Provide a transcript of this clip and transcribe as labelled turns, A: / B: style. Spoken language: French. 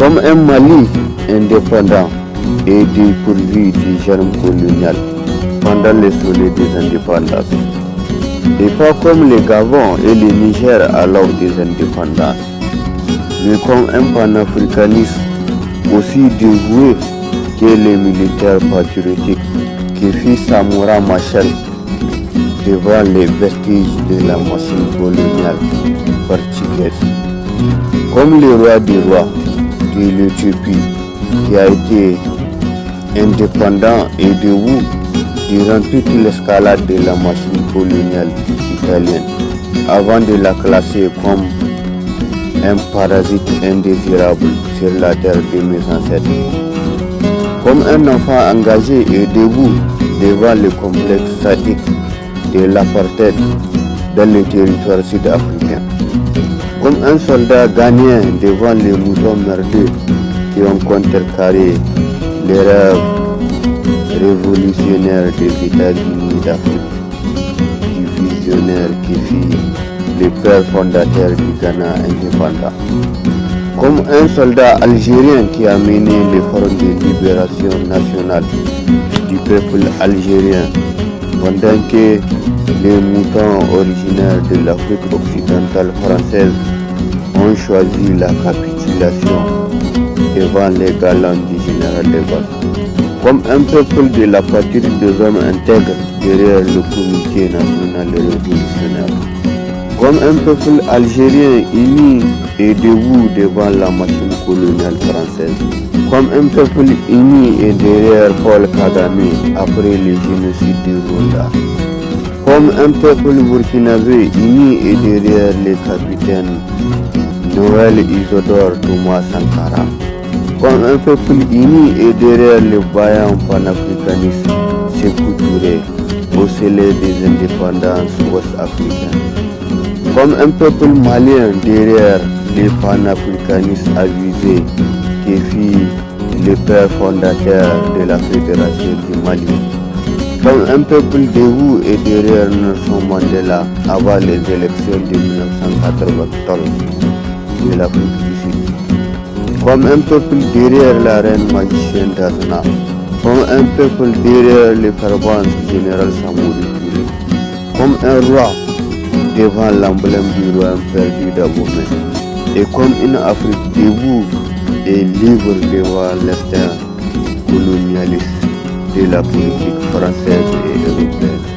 A: Comme un Mali indépendant et dépourvu du germe colonial pendant le soleil des indépendances. Et pas comme le Gabon et le Niger à l'heure des indépendances, mais comme un panafricaniste aussi dévoué que les militaires patriotiques qui fit Samora Machel devant les vestiges de la machine coloniale portugaise. Comme le roi des rois de l'Éthiopie qui a été indépendant et debout durant toute l'escalade de la machine coloniale italienne avant de la classer comme un parasite indésirable sur la terre de mes ancêtres. Comme un enfant engagé et debout devant le complexe sadique de l'apartheid dans le territoire sud-africain. Comme un soldat ghanéen devant les moutons merdeux qui ont contrecarré les rêves révolutionnaires des États-Unis d'Afrique, du visionnaire qui fit le père fondateur du Ghana indépendant. Comme un soldat algérien qui a mené l'effort de libération nationale du peuple algérien, pendant que les moutons originaires de l'Afrique occidentale française ont choisi la capitulation devant les galants du général de Gaulle. Comme un peuple de la patrie des hommes intègres derrière le comité national révolutionnaire. Comme un peuple algérien uni et debout devant la machine coloniale française. Comme un peuple uni et derrière Paul Kagame après le génocide du Rwanda. Comme un peuple burkinabé uni et derrière les capitaines Noël Isidore Thomas Sankara. Comme un peuple uni et derrière les vaillants panafricanistes Sékou Touré au soleil des indépendances ouest-africaines. Comme un peuple malien derrière les panafricanistes avisés qui fit le père fondateur de la Fédération du Mali. Comme un peuple debout et derrière Nelson Mandela avant les élections de 1994 de l'Afrique du Sud. Comme un peuple derrière la reine magicienne d'Azna. Comme un peuple derrière le fervent général Samori Touré. Comme un roi devant l'emblème du royaume perdu d'Abomey. Et comme une Afrique debout et libre devant l'instinct colonialiste de la politique française et européenne.